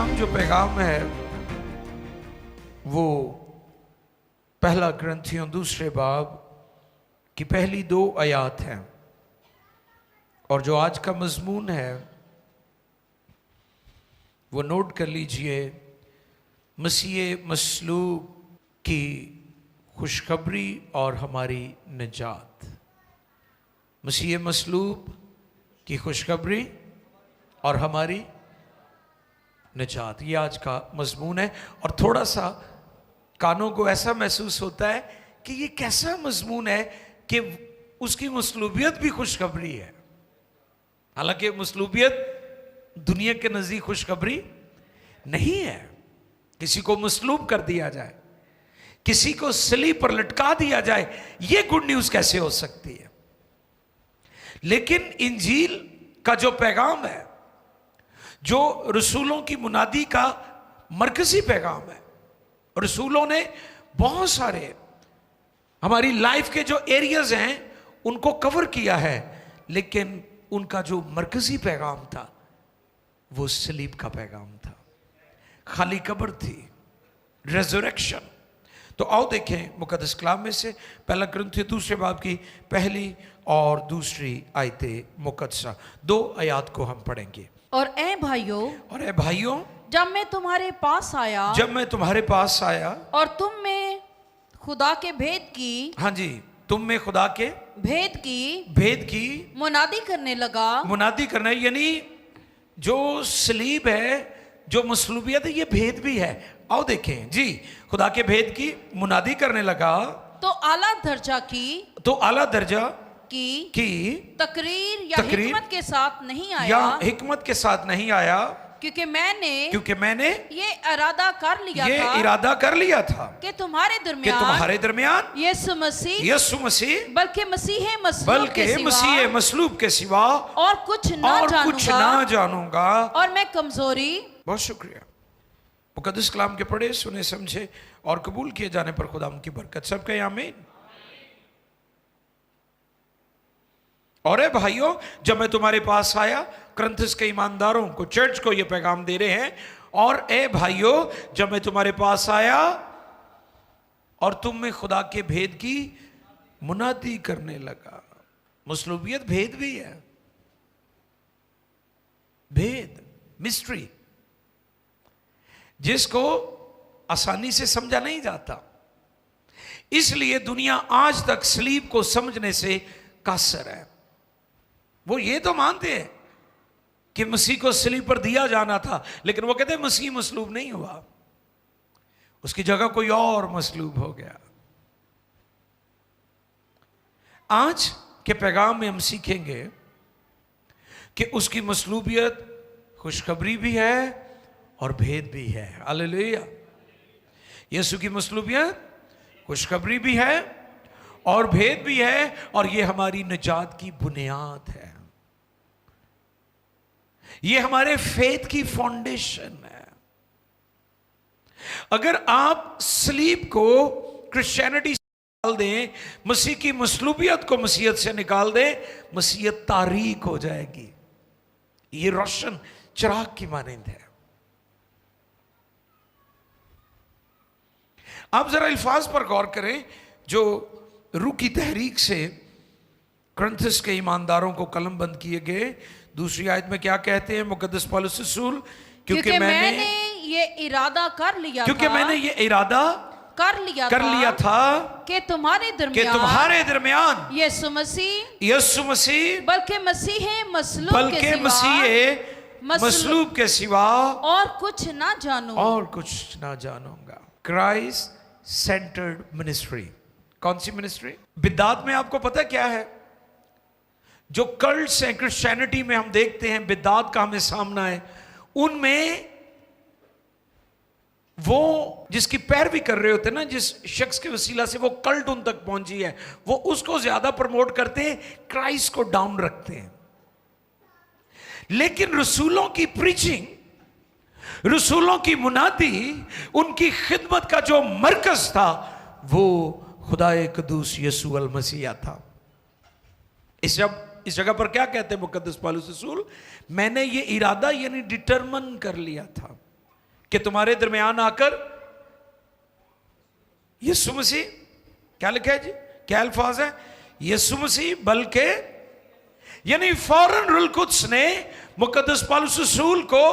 शाम जो पैगाम है वो पहला ग्रंथियों दूसरे बाब की पहली 2 आयात हैं, और जो आज का मजमून है वो नोट कर लीजिए। मसीह मसलूब की खुशखबरी और हमारी निजात। मसीह मसलूब की खुशखबरी और हमारी निजात, ये आज का मजमून है। और थोड़ा सा कानों को ऐसा महसूस होता है कि ये कैसा मजमून है कि उसकी मसलूबियत भी खुशखबरी है। हालांकि मसलूबियत दुनिया के नजदीक खुशखबरी नहीं है। किसी को मसलूब कर दिया जाए, किसी को सलीब पर लटका दिया जाए, ये गुड न्यूज कैसे हो सकती है? लेकिन इंजील का जो पैगाम है, जो रसूलों की मुनादी का मरकजी पैगाम है, रसूलों ने बहुत सारे हमारी लाइफ के जो एरियाज हैं उनको कवर किया है, लेकिन उनका जो मरकजी पैगाम था वो सलीब का पैगाम था। खाली कब्र थी, रेजरेक्शन। तो आओ देखें मुकद्दस कलाम में से पहला ग्रंथियों दूसरे बाब की पहली और दूसरी आयतें मुकद्दसा। 2 आयात को हम पढ़ेंगे। और ए भाइयों, जब मैं तुम्हारे पास आया और तुम में खुदा के भेद की, हाँ जी, तुम में खुदा के भेद की मुनादी करना, यानी जो सलीब है, जो मसलूबियत है, ये भेद भी है। आओ देखें जी, खुदा के भेद की मुनादी करने लगा तो आला दर्जा की तकरीर या हिकमत के साथ नहीं आया, क्योंकि मैंने ये इरादा कर लिया था कि तुम्हारे दरमियान यीशु मसीह बल्कि मसीह मसलूब के सिवा और कुछ ना जानूंगा और मैं कमजोरी। बहुत शुक्रिया। मुकद्दस कलाम के पढ़े सुने समझे और कबूल किए जाने पर खुदा उनकी बरकत सबके आमीन। और भाइयों, जब मैं तुम्हारे पास आया, कुरिन्थस के ईमानदारों को, चर्च को ये पैगाम दे रहे हैं। और ए भाइयों, जब मैं तुम्हारे पास आया और तुम में खुदा के भेद की मुनादी करने लगा। मसलूबियत भेद भी है, भेद, मिस्ट्री, जिसको आसानी से समझा नहीं जाता। इसलिए दुनिया आज तक सलीब को समझने से कासर है। वो ये तो मानते हैं कि मसीह को सलीब पर दिया जाना था, लेकिन वो कहते हैं मसीह मसलूब नहीं हुआ, उसकी जगह कोई और मसलूब हो गया। आज के पैगाम में हम सीखेंगे कि उसकी मसलूबियत खुशखबरी भी है और भेद भी है। हालेलुया। यीशु की मसलूबियत खुशखबरी भी है और भेद भी है, और ये हमारी निजात की बुनियाद है। ये हमारे फेथ की फाउंडेशन है। अगर आप सलीब को क्रिश्चियनिटी से निकाल दें, मसीह की मसलूबियत को मसीहत से निकाल दें, मसीहत तारीक हो जाएगी। ये रोशन चिराग की मानंद है। आप जरा अल्फाज पर गौर करें जो रूह की तहरीक से कुरिन्थस के ईमानदारों को कलमबंद किए गए। दूसरी आयत में क्या कहते हैं मुकद्दस पौलुस रसूल? क्योंकि मैंने ये इरादा कर लिया था कि तुम्हारे दरमियान यीशु मसीह बल्कि मसीह मसलूब के सिवा और कुछ ना जानूंगा। Christ centred ministry. कौन सी मिनिस्ट्री? बिदात में आपको पता क्या है? जो कल्ट्स हैं क्रिश्चियनिटी में हम देखते हैं, बिदात का हमें सामना है, उनमें वो जिसकी पैरवी कर रहे होते हैं ना, जिस शख्स के वसीला से वो कल्ट उन तक पहुंची है, वो उसको ज्यादा प्रमोट करते हैं, क्राइस्ट को डाउन रखते हैं। लेकिन रसूलों की प्रीचिंग, रसूलों की मुनादी, उनकी खिदमत का जो मरकज था वो खुदाए कदूस यीशु अल मसीह था। इस जगह पर क्या कहते हैं मुकद्दस पौलुस रसूल? मैंने ये इरादा यानी डिटरमिन कर लिया था। कि तुम्हारे दरमियान आकर यीशु मसीह, क्या लिखा है जी, क्या अल्फाज है, यीशु मसीह बल्कि, यानी फौरन रुल कुद्स ने मुकद्दस पौलुस रसूल को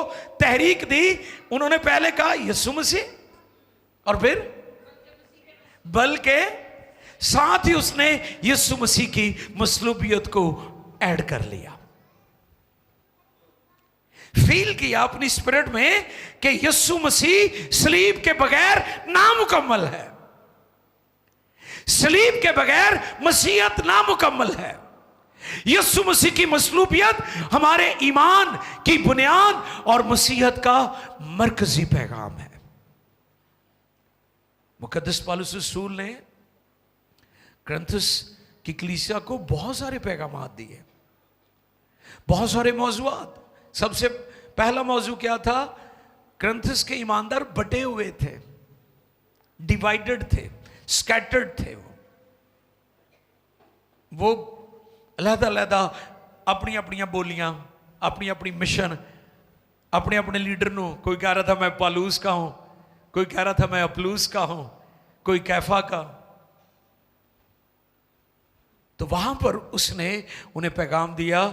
तहरीक दी। उन्होंने पहले कहा यीशु मसीह और फिर बल्कि, साथ ही उसने यीशु मसीह की मसलूबियत को ऐड कर लिया। फील किया अपनी स्पिरिट में कि यीशु मसीह सलीब के बगैर नामुकम्मल है, सलीब के बगैर मसीहत नामुकम्मल है। यीशु मसीह की मसलूबियत हमारे ईमान की बुनियाद और मसीहत का मरकजी पैगाम है। मुकद्दस पौलुस रसूल ने कुरिन्थुस की कलीसिया को बहुत सारे पैगामात दिए, बहुत सारे मौजूआत। सबसे पहला मौजू क्या था? कुरिन्थुस के ईमानदार बटे हुए थे, डिवाइडेड थे, स्कैटर्ड थे। वो अलहदा अपनी अपनी बोलियां, अपनी अपनी मिशन, अपने अपने लीडर नु, कोई कह रहा था मैं पालूस का हूं, कोई कह रहा था मैं अपलूस का हूं, कोई कैफा का। तो वहां पर उसने उन्हें पैगाम दिया,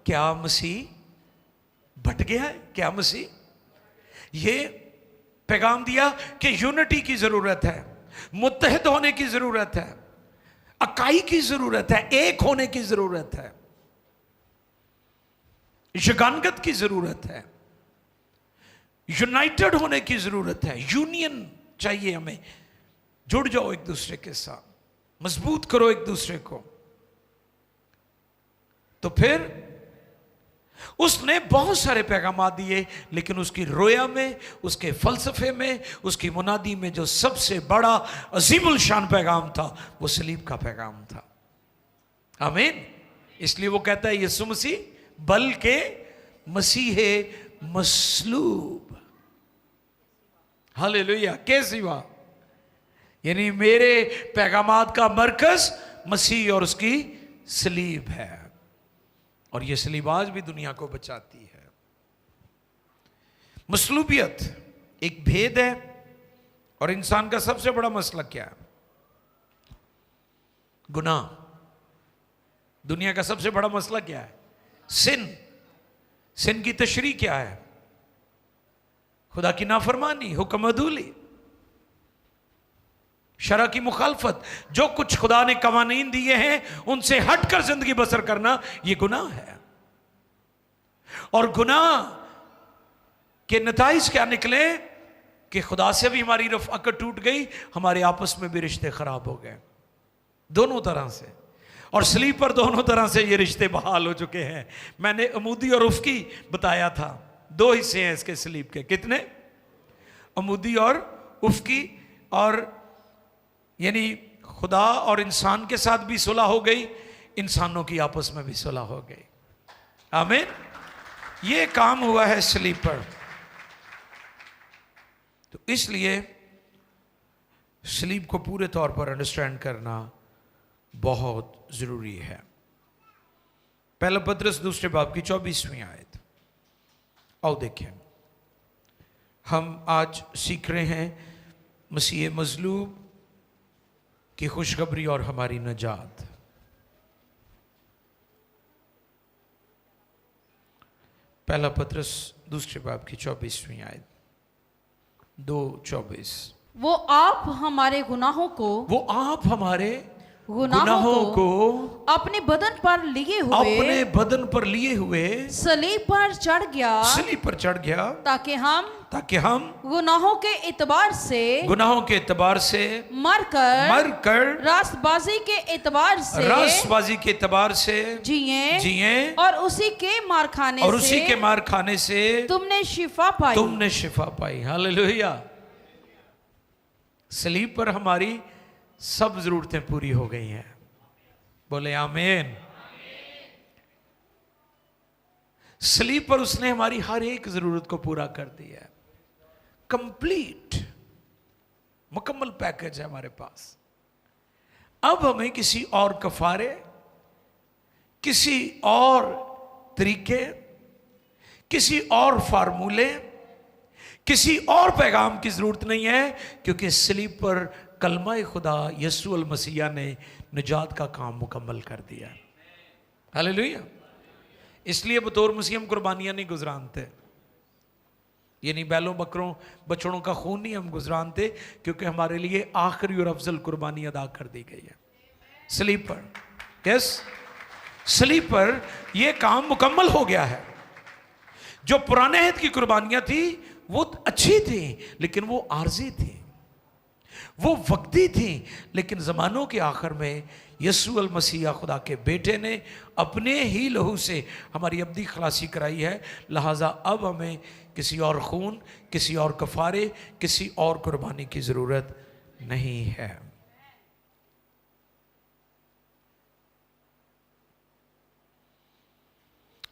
क्या मसीह बट गया है? क्या मसीह, ये पैगाम दिया कि यूनिटी की जरूरत है, मुत्तहिद होने की जरूरत है, अकाई की जरूरत है, एक होने की जरूरत है, यगानगत की जरूरत है, यूनाइटेड होने की जरूरत है, यूनियन चाहिए हमें। जुड़ जाओ एक दूसरे के साथ, मजबूत करो एक दूसरे को। तो फिर उसने बहुत सारे पैगाम दिए, लेकिन उसकी रोया में, उसके फलसफे में, उसकी मुनादी में जो सबसे बड़ा अजीमुल शान पैगाम था वो सलीब का पैगाम था। आमीन। इसलिए वो कहता है यीशु मसीह बल्कि मसीह मसलूब, हालेलुया, के सिवा, यानी मेरे पैगामात का मरकज मसीह और उसकी सलीब है। और यह सलीब आज भी दुनिया को बचाती है। मसलूबियत एक भेद है। और इंसान का सबसे बड़ा मसला क्या है? गुनाह। दुनिया का सबसे बड़ा मसला क्या है? सिन। सिन की तशरीह क्या है? खुदा की नाफरमानी, हुक्म अदूली, शरा की मुखालफत। जो कुछ खुदा ने कवानीन दिए हैं उनसे हटकर जिंदगी बसर करना, यह गुनाह है। और गुनाह के नताइज क्या निकले कि खुदा से भी हमारी रफ़ाकत टूट गई, हमारे आपस में भी रिश्ते खराब हो गए, दोनों तरह से। और सलीब पर दोनों तरह से ये रिश्ते बहाल हो चुके हैं। मैंने अमूदी और उफ़की बताया था, दो हिस्से हैं इसके सलीब के। कितने? अमूदी और उफ़की। और यानी खुदा और इंसान के साथ भी सुलह हो गई, इंसानों की आपस में भी सुलह हो गई। आमीन। ये काम हुआ है सलीब पर। तो इसलिए सलीब को पूरे तौर पर अंडरस्टैंड करना बहुत जरूरी है। पहला पतरस दूसरे बाब की 24वीं आयत, आओ देखें। हम आज सीख रहे हैं मसीह मजलूब की खुशखबरी और हमारी नजात। पहला पतरस दूसरे बाब की 24वीं आयत 2:24। वो आप हमारे गुनाहों को, वो आप हमारे गुनाहों को अपने बदन पर लिए हुए, अपने बदन पर लिए हुए सलीब पर चढ़ गया, सलीब पर चढ़ गया, ताकि हम गुनाहों के एतबार से मरकर रास्तबाजी के एतबार से जिए और उसी के मार खाने से तुमने शिफा पाई। हालेलुया। सलीब पर हमारी सब जरूरतें पूरी हो गई हैं। बोले आमीन। सलीब पर उसने हमारी हर एक जरूरत को पूरा कर दिया है। कंप्लीट, मुकम्मल पैकेज है हमारे पास। अब हमें किसी और कफारे, किसी और तरीके, किसी और फार्मूले, किसी और पैगाम की जरूरत नहीं है, क्योंकि सलीब पर कलमा खुदा यीशु अल मसीह ने निजात का काम मुकम्मल कर दिया। हालेलुया। इसलिए बतौर मसीह हम कुर्बानियां नहीं गुजरानते, यानी बैलों बकरों बछड़ों का खून नहीं हम गुजरानते, क्योंकि हमारे लिए आखिरी और अफजल कुर्बानी अदा कर दी गई है सलीब पर। यस, सलीब पर यह काम मुकम्मल हो गया है। जो पुराने हित की कुर्बानियां थी वो अच्छी थी, लेकिन वो आर्जी थी, वो वक्ती थी, लेकिन जमानों के आखिर में यीशु अल मसीह खुदा के बेटे ने अपने ही लहू से हमारी अब्दी खलासी कराई है। लिहाजा अब हमें किसी और खून, किसी और कफारे, किसी और कुर्बानी की जरूरत नहीं है।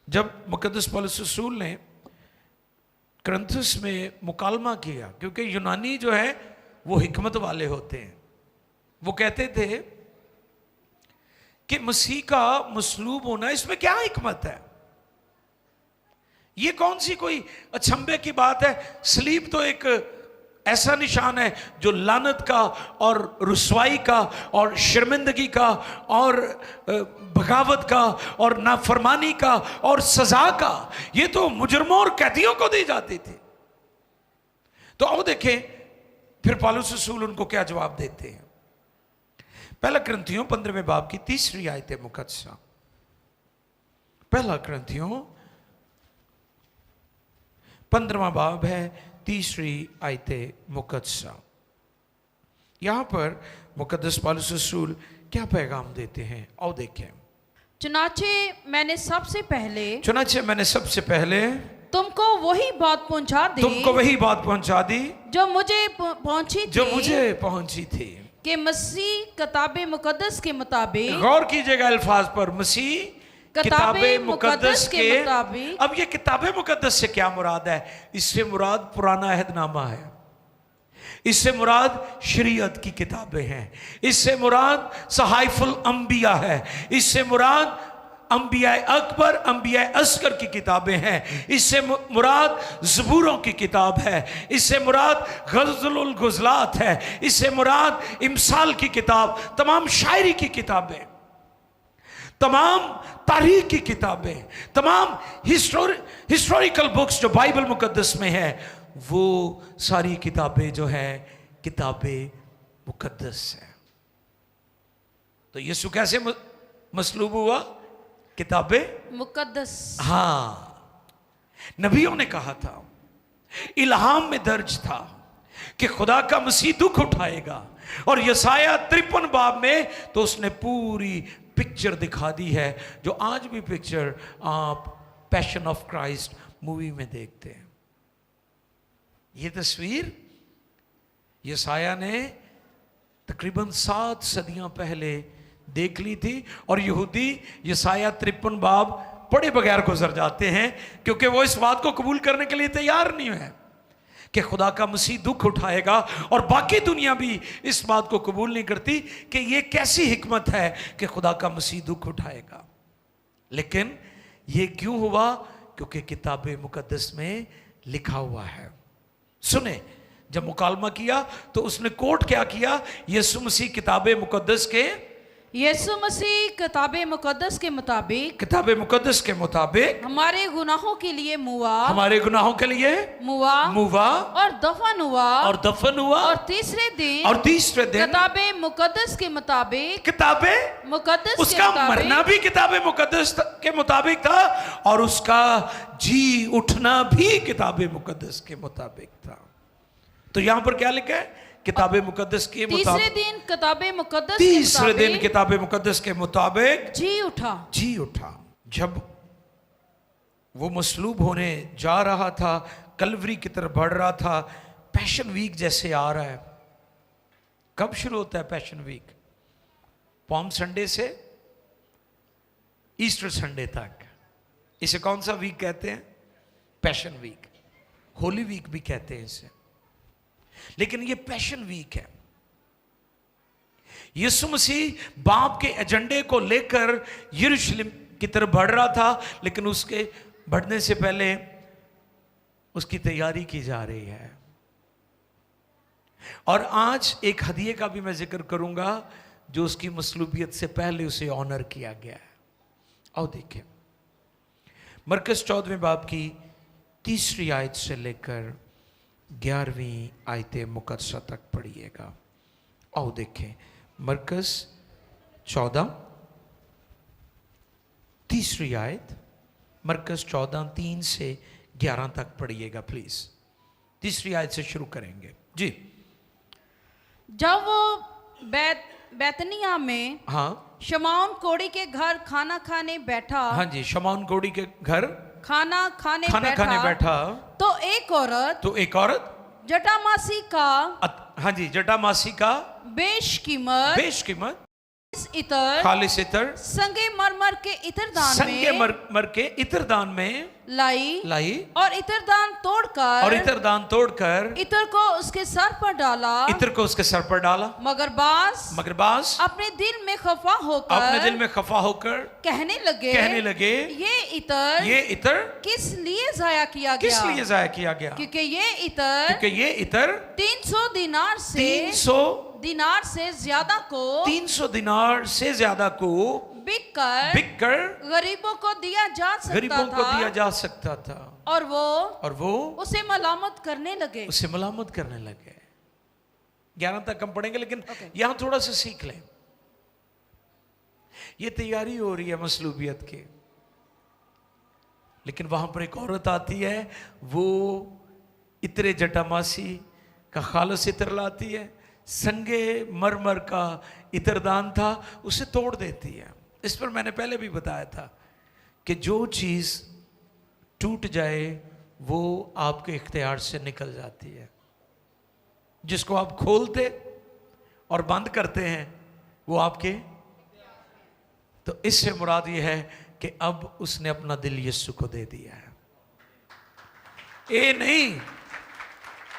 जब मुकद्दस पौलुस रसूल ने कुरिन्थुस में मुकालमा किया, क्योंकि यूनानी जो है वो हिकमत वाले होते हैं, वो कहते थे कि मसीह का मसलूब होना इसमें क्या हिकमत है, ये कौन सी कोई अचंभे की बात है। सलीब तो एक ऐसा निशान है जो लानत का और रुसवाई का और शर्मिंदगी का और बगावत का और नाफरमानी का और सजा का, ये तो मुजरमों और कैदियों को दी जाती थी। तो आओ देखें फिर पौलुस रसूल उनको क्या जवाब देते हैं। पहला कुरिन्थियों 15वें बाब की 3री आयत मुकद्दसा। पहला कुरिन्थियों 15वां बाब है, 3री आयत मुकद्दसा। यहां पर मुकद्दस पौलुस रसूल क्या पैगाम देते हैं, आओ देखें। चुनाचे मैंने सबसे पहले तुमको वही बात पहुंचा दी जो मुझे पहुंची थी कि मसीह किताबे मुकद्दस के मुताबिक, गौर कीजिएगा अल्फाज पर, मसीह किताबे मुकद्दस के मुताबिक। अब ये किताबे मुकद्दस से क्या मुराद है? इससे मुराद पुराना अहदनामा है, इससे मुराद शरीयत की किताबें हैं, इससे मुराद सहाइफुल अंबिया है, इससे मुराद अंबिया अकबर, अंबिया असगर की किताबें हैं, इससे मुराद ज़बूरों की किताब है, इससे मुराद गज़लुल गुज़लात है, इससे मुराद इमसाल की किताब, तमाम शायरी की किताबें, तमाम तारीख की किताबें, तमाम हिस्टोरिकल बुक्स जो बाइबल मुकद्दस में है, वो सारी किताबें जो है किताबें मुकद्दस है। तो यीशु कैसे मसलूब हुआ? किताबे मुकद्दस। हाँ, नबियों ने कहा था, इल्हाम में दर्ज था कि खुदा का मसीह दुख उठाएगा, और यसाया 53 बाब में तो उसने पूरी पिक्चर दिखा दी है, जो आज भी पिक्चर आप पैशन ऑफ क्राइस्ट मूवी में देखते हैं। ये तस्वीर यसाया ने तकरीबन 7 सदियां पहले देख ली थी, और यहूदी यसाया 53 बाब पढ़े बगैर गुजर जाते हैं, क्योंकि वो इस बात को कबूल करने के लिए तैयार नहीं है कि खुदा का मसीह दुख उठाएगा, और बाकी दुनिया भी इस बात को कबूल नहीं करती कि ये कैसी हिकमत है कि खुदा का मसीह दुख उठाएगा। लेकिन ये क्यों हुआ? क्योंकि किताबे मुकद्दस में लिखा हुआ है। सुने, जब मुकालमा किया तो उसने कोट क्या किया? यीशु मसीह किताबे मुकद्दस के मुताबिक हमारे गुनाहों के लिए मुआ और दफन हुआ और तीसरे दिन किताबे मुकद्दस उसका मरना भी किताबे मुकद्दस के मुताबिक था, और उसका जी उठना भी किताबे मुकद्दस के मुताबिक था। तो यहां पर क्या लिखा है? किताबे मुकद्दस के मुताबिक, तीसरे दिन किताबे मुकद्दस के मुताबिक जी उठा। जब वो मसलूब होने जा रहा था, कलवरी की तरफ बढ़ रहा था, पैशन वीक जैसे आ रहा है। कब शुरू होता है पैशन वीक? पॉम संडे से ईस्टर संडे तक। इसे कौन सा वीक कहते हैं? Passion week. होली वीक भी कहते हैं इसे, लेकिन ये पैशन वीक है। यीशु मसीह बाप के एजेंडे को लेकर यरूशलेम की तरफ बढ़ रहा था, लेकिन उसके बढ़ने से पहले उसकी तैयारी की जा रही है। और आज एक हदिये का भी मैं जिक्र करूंगा जो उसकी मसलूबियत से पहले उसे ऑनर किया गया है। आओ देखें, मरकस 14वें बाब की 3री आयत से लेकर 11वीं आयत मुकद्दसा तक पढ़िएगा। आओ देखें, मरकस 14 3री आयत, मरकस 14 3 से 11 तक पढ़िएगा प्लीज। 3री आयत से शुरू करेंगे जी। जब वो बैतनिया में हाँ शमौन कोढ़ी के घर खाना खाने बैठा। हाँ जी, शमौन कोढ़ी के घर खाना खाने बैठा तो एक औरत जटामासी का, हाँ जी, जटामासी का बेशकीमत खालिस इतर संगे मरमर के इत्रदान में लाई और इत्रदान तोड़कर इत्र को उसके सर पर डाला। मगर बास अपने दिल में खफा होकर कहने लगे ये इत्र किस लिए जाया किया गया, क्योंकि ये इत्र 300 दिनार से ज्यादा को बिककर गरीबों को दिया जा सकता था। और वो उसे मलामत करने लगे। 11 तक हम पढ़ेंगे, लेकिन यहां थोड़ा सा सीख लें। ये तैयारी हो रही है मसलूबियत की, लेकिन वहां पर एक औरत आती है, वो इतरे जटामासी का खालिस इत्र लाती है, संगे मरमर का इत्रदान था, उसे तोड़ देती है। इस पर मैंने पहले भी बताया था कि जो चीज टूट जाए वो आपके इख्तियार से निकल जाती है। जिसको आप खोलते और बंद करते हैं वो आपके, तो इससे मुराद ये है कि अब उसने अपना दिल यीशु को दे दिया है। ये नहीं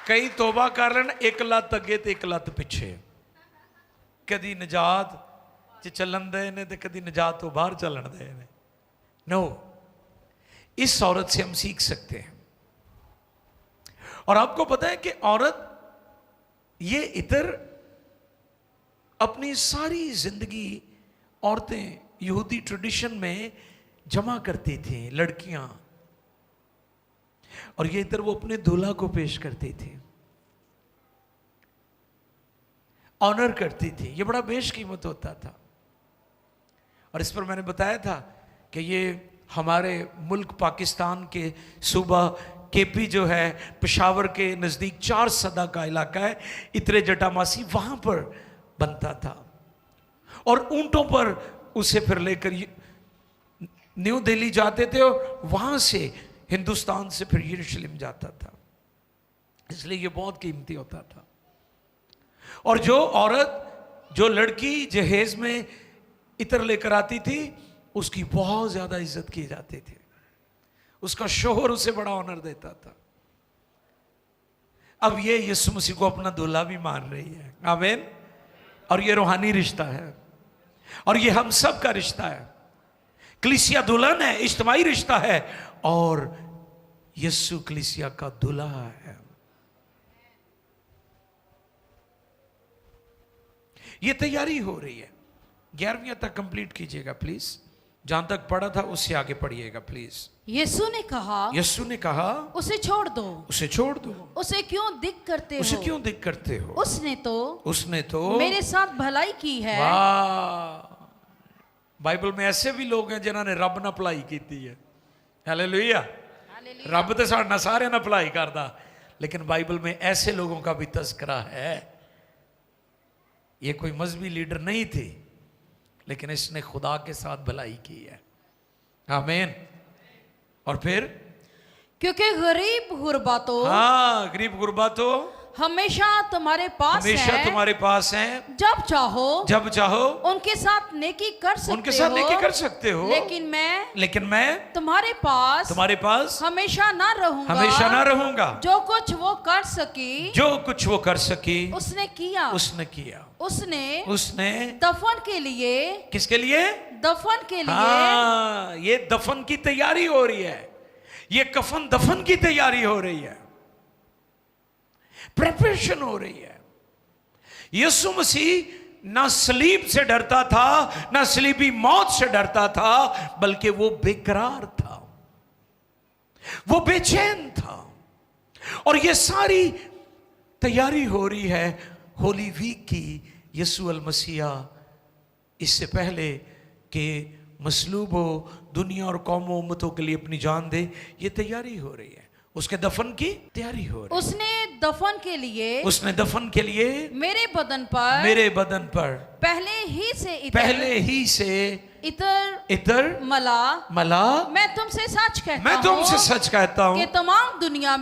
कई तोबा कर लेन, एक लत अगे तो एक लत पिछे, कदी निजात च चलन दे ने, कदी निजात तो बाहर चलन दे ने। नो, इस औरत से हम सीख सकते हैं। और आपको पता है कि औरत ये इत्र अपनी सारी जिंदगी औरतें यहूदी ट्रेडिशन में जमा करती थी, लड़कियां, और ये इत्र वो अपने दूल्हा को पेश करती थी, ऑनर करती थी। ये बड़ा बेशकीमत होता था। और इस पर मैंने बताया था कि ये हमारे मुल्क पाकिस्तान के सूबा केपी जो है, पेशावर के नज़दीक 4 सदा का इलाका है, इतरे जटामासी, वहाँ पर बनता था। और ऊंटों पर उसे फिर लेकर न्यू दिल्ली जाते थे और वहाँ से हिंदुस्तान से फिर यरूशलेम जाता था। इसलिए ये बहुत कीमती होता था। और जो औरत, जो लड़की जहेज में इत्र लेकर आती थी, उसकी बहुत ज़्यादा इज्जत की जाती थी। उसका शोहर उसे बड़ा ऑनर देता था। अब ये यीशु मसीह को अपना दूल्हा भी मान रही है। आमीन। और ये रूहानी रिश्ता है, और ये हम सब का रिश्ता है। कलीसिया दुल्हन है, इज्तिमाई रिश्ता है, और यीशु कलीसिया का दूल्हा है। ये तैयारी हो रही है। 11वीं तक कंप्लीट कीजिएगा प्लीज। जहां तक पढ़ा था उससे आगे पढ़िएगा प्लीज। यीशु ने कहा उसे छोड़ दो। उसे क्यों दिक करते हो? उसने तो मेरे साथ भलाई की है। बाइबल में ऐसे भी लोग हैं जिन्होंने रब ना भलाई की है। हालेलुया। रब तो साढ़े नाल सारे ना भलाई करदा, लेकिन बाइबल में ऐसे लोगों का भी तस्करा है। ये कोई मजहबी लीडर नहीं थे, लेकिन इसने खुदा के साथ भलाई की है। आमीन। और फिर क्योंकि गरीब गुरबा तो हमेशा तुम्हारे पास हैं। जब चाहो उनके साथ नेकी कर सकते हो। लेकिन मैं तुम्हारे पास हमेशा ना रहूंगा। जो कुछ वो कर सकी उसने किया। उसने दफन के लिए, किसके लिए? दफन के लिए। हाँ, ये दफन की तैयारी हो रही है। ये कफन दफन की तैयारी हो रही है, प्रिपरेशन हो रही है। यीशु मसीह ना सलीब से डरता था, ना सलीबी मौत से डरता था, बल्कि वो बेकरार था, वो बेचैन था। और ये सारी तैयारी हो रही है होली वीक की। यीशु अल मसीहा इससे पहले कि मसलूब हो, दुनिया और कौमों उम्मतों के लिए अपनी जान दे, ये तैयारी हो रही है। उसके दफन की तैयारी हो रही है। उसने दफन के लिए मेरे बदन पर पहले ही से इतर मला मैं तुमसे सच कहता हूँ कि तमाम दुनिया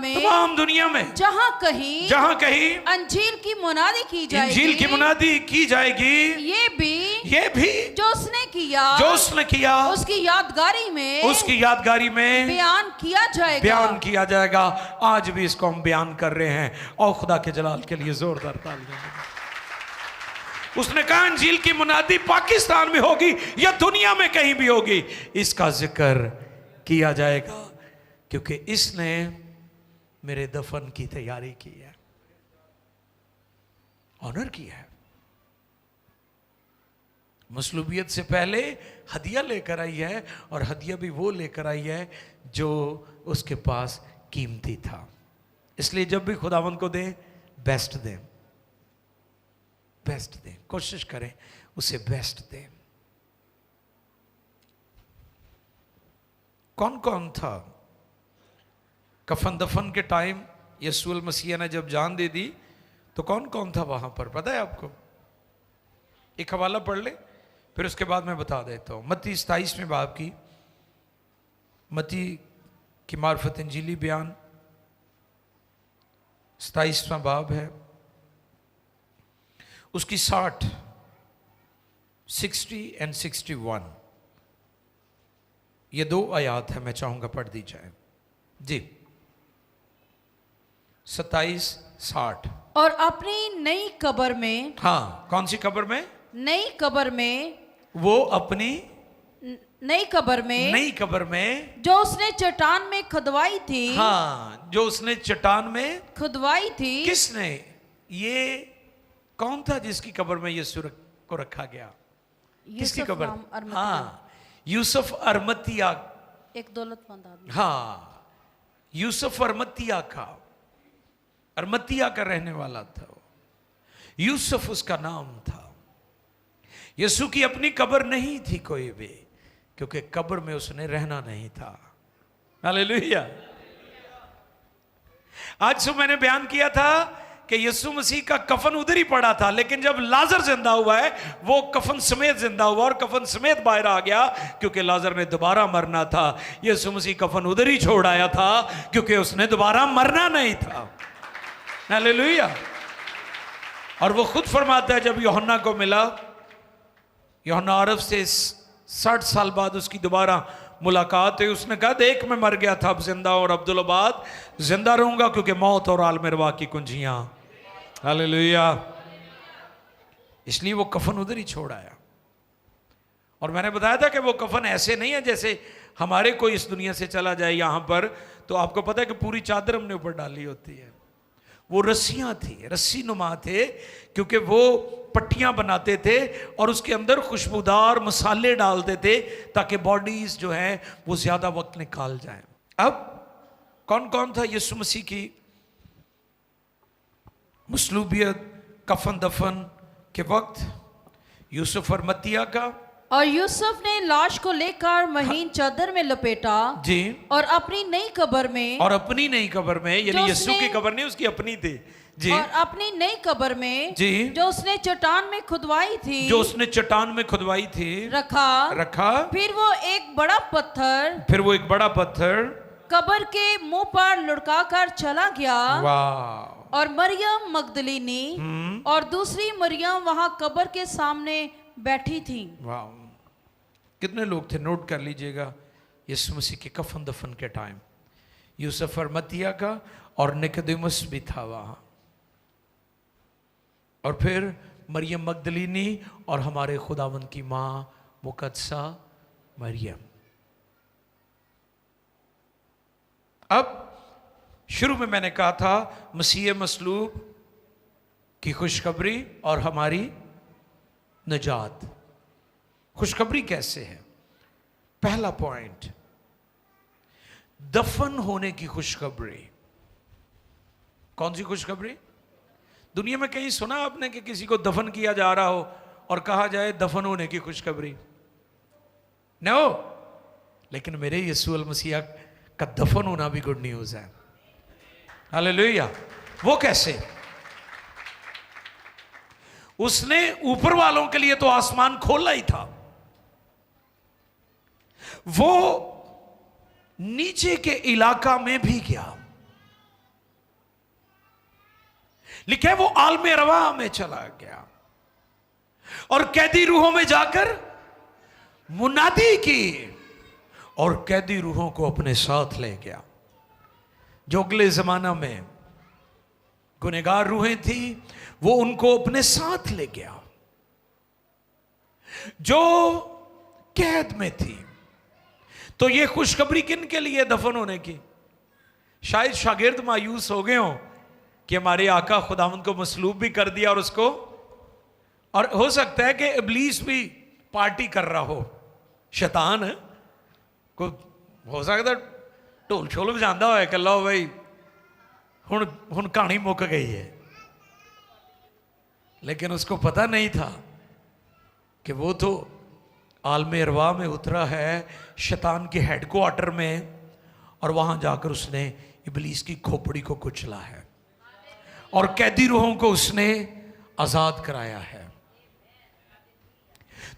में जहाँ कहीं अंजील की मुनादी की जाएगी, ये भी जो उसने किया उसकी यादगारी में बयान किया जाएगा। आज भी इसको हम बयान कर रहे हैं और खुदा के जलाल के लिए जोरदार तालियां। उसने कहा अंजील की मुनादी पाकिस्तान में होगी या दुनिया में कहीं भी होगी, इसका जिक्र किया जाएगा, क्योंकि इसने मेरे दफन की तैयारी की है, ऑनर किया है। मसलूबियत से पहले हदिया लेकर आई है, और हदिया भी वो लेकर आई है जो उसके पास कीमती था। इसलिए जब भी खुदावंद को दें, बेस्ट दें, कोशिश करें उसे बेस्ट दें। कौन कौन था कफन दफन के टाइम? यीशु अल मसीह ने जब जान दे दी तो कौन कौन था वहां पर, पता है आपको? एक हवाला पढ़ ले, फिर उसके बाद मैं बता देता हूं। मत्ती 27वें बाब की, मत्ती की मार्फत इंजीली बयान 27वां बाब है, उसकी 60, 60 और 61 ये 2 आयात है, मैं चाहूंगा पढ़ दी जाए जी। 27, 60। और अपनी नई कब्र में, हाँ, कौन सी कब्र में? नई कब्र में, वो अपनी नई कब्र में जो उसने चट्टान में खुदवाई थी। हाँ, जो उसने चट्टान में खुदवाई थी। किसने? ये कौन था जिसकी कब्र में यीशु को रखा गया? किसकी कब्र? हाँ, यूसुफ अरमतिया, एक दौलतमंद आदमी। हाँ, यूसुफ अरमतिया का रहने वाला था। यूसुफ उसका नाम था। यीशु की अपनी कब्र नहीं थी कोई भी, क्योंकि कब्र में उसने रहना नहीं था। हालेलुया। आज सुबह मैंने बयान किया था कि यीशु मसीह का कफन उधर ही पड़ा था, लेकिन जब लाजर जिंदा हुआ है, वो कफन समेत जिंदा हुआ और कफन समेत बाहर आ गया, क्योंकि लाजर ने दोबारा मरना था। यीशु मसीह कफन उधर ही छोड़ आया था, क्योंकि उसने दोबारा मरना नहीं था। हालेलुया। और वो खुद फरमाता है, जब यूहन्ना को मिला, यूहन्ना अरब से 60 साल बाद उसकी दोबारा मुलाकात है, उसने कहा देख मैं मर गया था, अब जिंदा और अब्दुल्लाबाद जिंदा रहूंगा, क्योंकि मौत और आलम रवा की कुंजियां। हालेलुया। इसलिए वो कफन उधर ही छोड़ आया। और मैंने बताया था कि वो कफन ऐसे नहीं है जैसे हमारे कोई इस दुनिया से चला जाए यहां पर, तो आपको पता है कि पूरी चादर हमने ऊपर डाली होती है। वो रस्सियां थी, रस्सी नुमा थे, क्योंकि वो पट्टियां बनाते थे और उसके अंदर खुशबूदार मसाले डालते थे, ताकि बॉडीज जो है वो ज्यादा वक्त निकाल जाए। अब कौन कौन था यीशु मसीह की मसलूबियत कफन दफन के वक्त? यूसुफ और मत्तिया का। और यूसुफ ने लाश को लेकर महीन चादर में लपेटा जी, और अपनी नई कब्र में, यानी यीशु की कब्र नहीं, उसकी अपनी थी जी, और अपनी नई कब्र में जी, जो उसने चट्टान में खुदवाई थी, रखा। फिर वो एक बड़ा पत्थर कब्र के मुंह पर लुढ़का कर चला गया। वाह। और मरियम मगदलीनी और दूसरी मरियम वहां कब्र के सामने बैठी थी। वाह, कितने लोग थे? नोट कर लीजिएगा। यीशु मसीह के कफन दफन के टाइम यूसुफ और मत्तिया का और निकोदेमुस भी था वहां, और फिर मरियम मगदलीनी और हमारे खुदावंद की मां मुकद्दसा मरियम। अब शुरू में मैंने कहा था मसीह मसलूब की खुशखबरी और हमारी निजात। खुशखबरी कैसे है? पहला पॉइंट, दफन होने की खुशखबरी। कौन सी खुशखबरी? दुनिया में कहीं सुना आपने कि किसी को दफन किया जा रहा हो और कहा जाए दफन होने की खुशखबरी? नो। लेकिन मेरे यीशु अल मसीह का दफन होना भी गुड न्यूज है। हालेलुया। वो कैसे? उसने ऊपर वालों के लिए तो आसमान खोला ही था, वो नीचे के इलाका में भी गया। लिखा है वो आलमे रवा में चला गया और कैदी रूहों में जाकर मुनादी की और कैदी रूहों को अपने साथ ले गया। जो अगले जमाना में गुनहगार रूहें थी वो उनको अपने साथ ले गया। जो कैद में थी, तो ये खुशखबरी किन के लिए दफन होने की? शायद शागिर्द मायूस हो गए हो कि हमारे आका खुदावंद को मसलूब भी कर दिया और उसको, और हो सकता है कि इब्लीस भी पार्टी कर रहा हो, शैतान है को हो सकता ढोल छोल बजांदा होए कल्ला हो भाई हुण कहानी मुक गई है। लेकिन उसको पता नहीं था कि वो तो आलमे अरवा में उतरा है, शैतान के हेडक्वार्टर में, और वहां जाकर उसने इब्लीस की खोपड़ी को कुचला है और कैदी रूहों को उसने आजाद कराया है।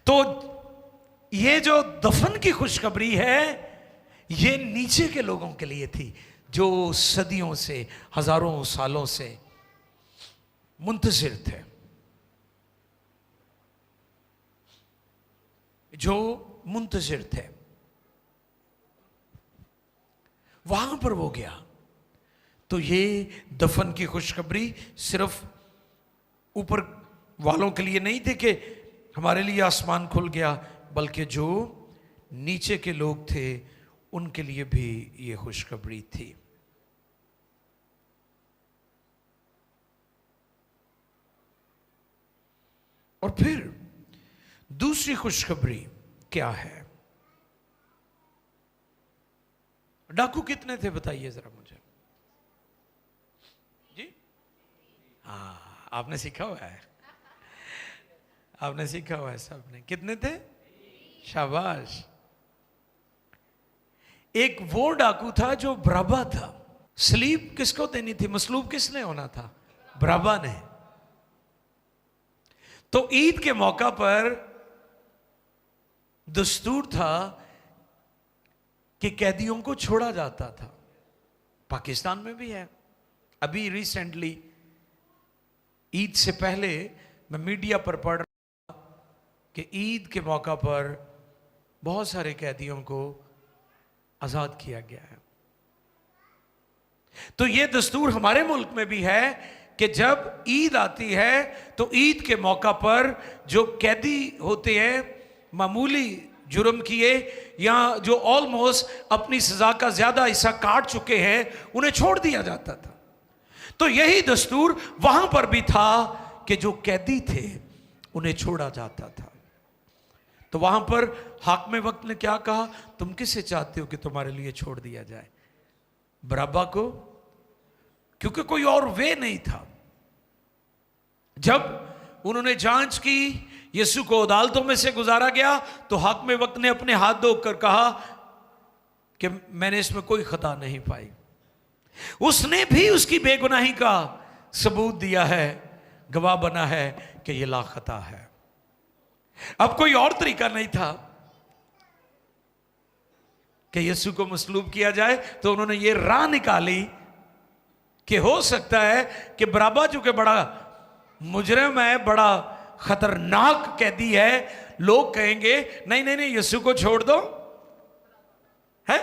तो ये जो दफन की खुशखबरी है ये नीचे के लोगों के लिए थी जो सदियों से, हजारों सालों से मुंतजिर थे, जो मुंतजिर थे। वहां पर वो गया। तो ये दफन की खुशखबरी सिर्फ ऊपर वालों के लिए नहीं थे कि हमारे लिए आसमान खुल गया, बल्कि जो नीचे के लोग थे उनके लिए भी ये खुशखबरी थी। और फिर दूसरी खुशखबरी क्या है? डाकू कितने थे बताइए जरा मुझे। जी हाँ, आपने सीखा हुआ है, आपने सीखा हुआ है सबने। कितने थे? शाबाश। एक वो डाकू था जो बराबा था। सलीब किसको देनी थी? मसलूब किसने होना था? बराबा ने। तो ईद के मौका पर दस्तूर था कि कैदियों को छोड़ा जाता था। पाकिस्तान में भी है। अभी रिसेंटली ईद से पहले मैं मीडिया पर पढ़ रहा कि ईद के मौका पर बहुत सारे कैदियों को आजाद किया गया है। तो यह दस्तूर हमारे मुल्क में भी है कि जब ईद आती है तो ईद के मौका पर जो कैदी होते हैं मामूली जुर्म किए या जो ऑलमोस्ट अपनी सजा का ज्यादा हिस्सा काट चुके हैं उन्हें छोड़ दिया जाता था। तो यही दस्तूर वहां पर भी था कि जो कैदी थे उन्हें छोड़ा जाता था। तो वहां पर हाकिम वक्त ने क्या कहा? तुम किसे चाहते हो कि तुम्हारे लिए छोड़ दिया जाए? बराबा को, क्योंकि कोई और वे नहीं था। जब उन्होंने जांच की, यीशु को अदालतों में से गुजारा गया, तो हाकिम वक्त ने अपने हाथ धोकर कहा कि मैंने इसमें कोई खता नहीं पाई। उसने भी उसकी बेगुनाही का सबूत दिया है, गवाह बना है कि यह लाखता है। अब कोई और तरीका नहीं था कि यीशु को मसलूब किया जाए, तो उन्होंने ये राह निकाली कि हो सकता है कि बराबा चूंकि बड़ा मुजरिम है, बड़ा खतरनाक कैदी है, लोग कहेंगे नहीं नहीं नहीं यीशु को छोड़ दो। है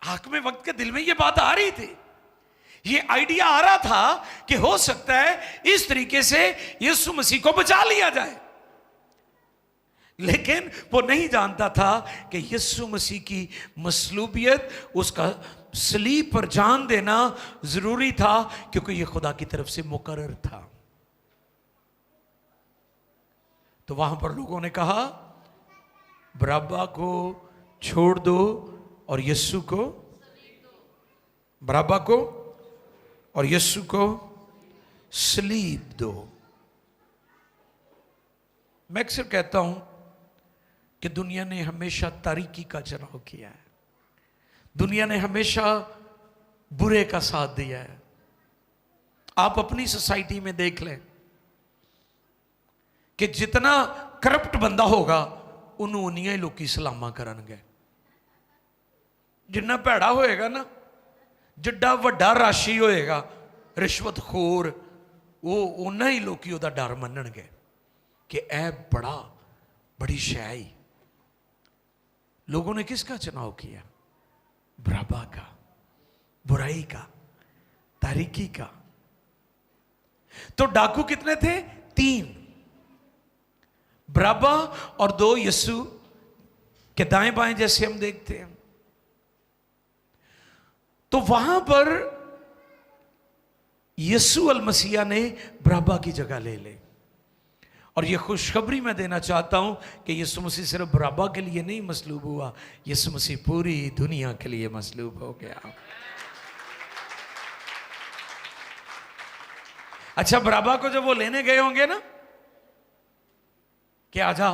हाकिम वक्त के दिल में ये बात आ रही थी, ये आइडिया आ रहा था कि हो सकता है इस तरीके से यीशु मसीह को बचा लिया जाए। लेकिन वो नहीं जानता था कि यीशु मसीह की मसलूबियत, उसका सलीब पर जान देना जरूरी था, क्योंकि यह खुदा की तरफ से मुकर्रर था। तो वहां पर लोगों ने कहा बरअब्बा को छोड़ दो और यीशु को, बरअब्बा को और यीशु को सलीब दो। मैं अक्सर कहता हूं कि दुनिया ने हमेशा तारीकी का चुनाव किया है, दुनिया ने हमेशा बुरे का साथ दिया है। आप अपनी सोसाइटी में देख लें कि जितना करप्ट बंदा होगा उन्होंने उन्नियां ही लोग सलामा करनगे। जिन्ना भैड़ा होएगा ना, जिड्डा वड्डा राशि होएगा रिश्वतखोर, वो उन्ना ही लोग उसदा डर मनणगे कि ऐ बड़ी शैई। लोगों ने किसका चुनाव किया? बरअब्बा का, बुराई का, तारीकी का। तो डाकू कितने थे? 3, बरअब्बा और 2 यीशु के दाएं बाएं, जैसे हम देखते हैं। तो वहां पर यीशु अल मसीहा ने बरअब्बा की जगह ले ली। और यह खुशखबरी मैं देना चाहता हूं कि यीशु मसीह सिर्फ बरअब्बा के लिए नहीं मसलूब हुआ, यीशु मसीह पूरी दुनिया के लिए मसलूब हो गया। अच्छा, बरअब्बा को जब वो लेने गए होंगे ना कि आजा,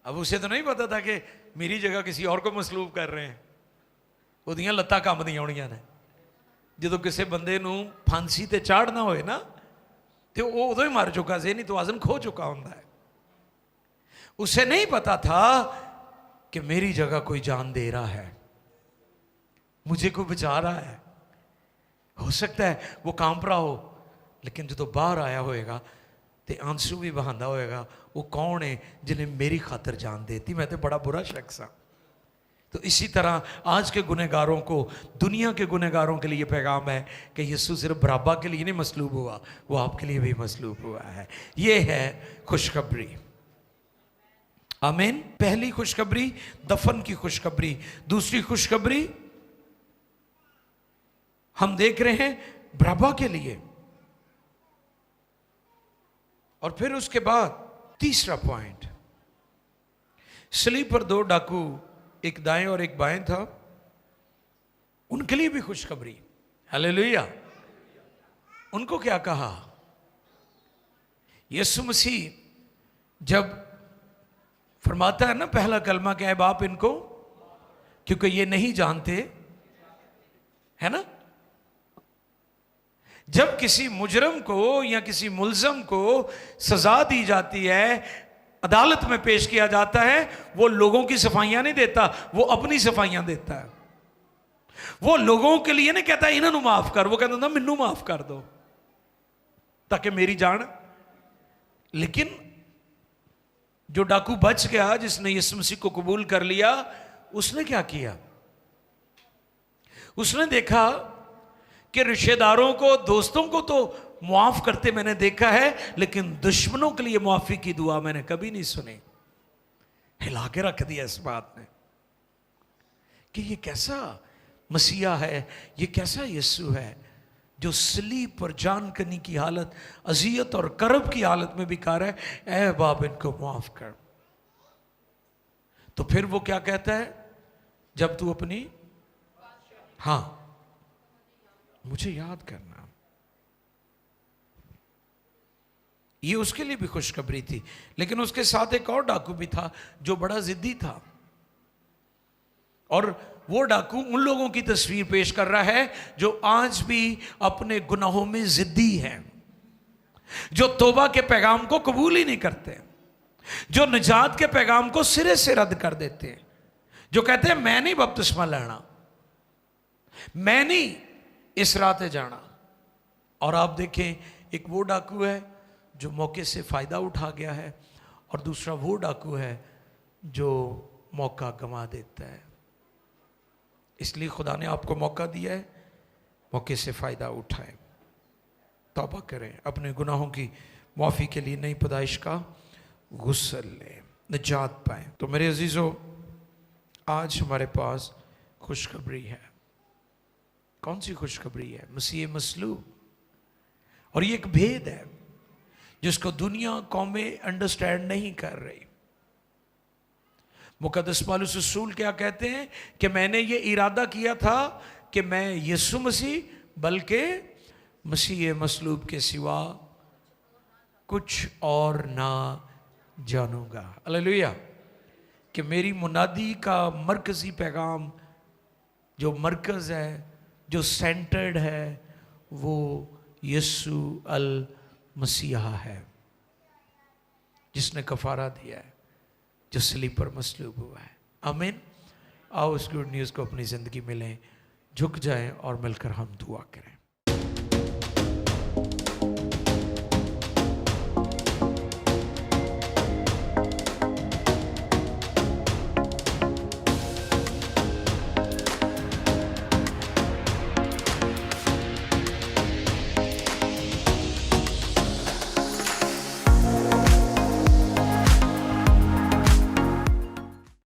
अब उसे तो नहीं पता था कि मेरी जगह किसी और को मसलूब कर रहे हैं। ਉਹਦੀਆਂ ਲੱਤਾਂ ਕੰਬਦੀਆਂ ਹੋਣੀਆਂ ਨੇ ਜਦੋਂ ਕਿਸੇ ਬੰਦੇ ਨੂੰ ਫਾਂਸੀ ਤੇ ਚਾੜਨਾ ਹੋਏ ਨਾ, ਤੇ ਉਹ ਉਦੋਂ ਹੀ ਮਰ ਚੁੱਕਾ ਸੀ, ਨਹੀਂ तो आज़म खो चुका ਹੁੰਦਾ है। उसे नहीं पता था कि मेरी जगह कोई जान दे रहा है, मुझे कोई बचा रहा है। हो सकता है वो कांप रहा हो, लेकिन जो बाहर आया होएगा तो आंसू भी बहांदा होएगा, वो कौन है जिन्हें मेरी खातर जान देती, मैं तो बड़ा बुरा शख्स हाँ। तो इसी तरह आज के गुनहगारों को, दुनिया के गुनहगारों के लिए पैगाम है कि यीशु सिर्फ बरअब्बा के लिए नहीं मसलूब हुआ, वो आपके लिए भी मसलूब हुआ है। ये है खुशखबरी। आमीन। पहली खुशखबरी दफन की खुशखबरी। दूसरी खुशखबरी हम देख रहे हैं बरअब्बा के लिए। और फिर उसके बाद तीसरा पॉइंट, सलीब पर 2 डाकू, एक दाएं और एक बाएं था, उनके लिए भी खुशखबरी। हालेलुया। उनको क्या कहा? यीशु मसीह जब फरमाता है ना पहला कलमा, क्या है? बाप इनको, क्योंकि ये नहीं जानते, है ना। जब किसी मुजरम को या किसी मुल्जम को सजा दी जाती है, अदालत में पेश किया जाता है, वो लोगों की सफाइयां नहीं देता, वो अपनी सफाइयां देता है। वो लोगों के लिए नहीं कहता इन्हों माफ कर, वो कहता था मैनू माफ कर दो ताकि मेरी जान। लेकिन जो डाकू बच गया, जिसने यीशु मसीह को कबूल कर लिया, उसने क्या किया? उसने देखा कि रिश्तेदारों को, दोस्तों को तो मुआफ करते मैंने देखा है, लेकिन दुश्मनों के लिए मुआफी की दुआ मैंने कभी नहीं सुनी। हिला के रख दिया इस बात ने कि ये कैसा मसीहा है, ये कैसा यीशु है जो सलीब पर जान करने की हालत, अजियत और करब की हालत में भी कह रहा है ए बाप इनको मुआफ कर। तो फिर वो क्या कहता है? जब तू अपनी, हाँ, मुझे याद करना। ये उसके लिए भी खुशखबरी थी। लेकिन उसके साथ एक और डाकू भी था जो बड़ा जिद्दी था, और वो डाकू उन लोगों की तस्वीर पेश कर रहा है जो आज भी अपने गुनाहों में जिद्दी हैं, जो तौबा के पैगाम को कबूल ही नहीं करते, जो निजात के पैगाम को सिरे से रद्द कर देते हैं, जो कहते हैं मैं नहीं बपतिस्मा लेना, मैं नहीं इस रात जाना। और आप देखें, एक वो डाकू है जो मौके से फ़ायदा उठा गया है, और दूसरा वो डाकू है जो मौका गंवा देता है। इसलिए खुदा ने आपको मौका दिया है, मौके से फ़ायदा उठाएं, तौबा करें, अपने गुनाहों की माफ़ी के लिए नई पैदाइश का गुस्ल लें, निजात पाएं। तो मेरे अजीज़ों, आज हमारे पास खुशखबरी है। कौन सी खुशखबरी है? मसीह मसलूब। और ये एक भेद है जिसको दुनिया कौमें अंडरस्टैंड नहीं कर रही। मुकद्दस पौलुस रसूल क्या कहते हैं कि मैंने ये इरादा किया था कि मैं यीशु मसीह बल्कि मसीह मसलूब के सिवा कुछ और ना जानूंगा। हालेलुया। कि मेरी मुनादी का मरकजी पैगाम, जो मरकज है, जो सेंटर्ड है, वो यीशु अल मसीहा है, जिसने कफारा दिया है, जो सलीब पर मसलूब हुआ है। आमीन। आओ इस गुड न्यूज़ को अपनी ज़िंदगी में लें, झुक जाएं और मिलकर हम दुआ करें।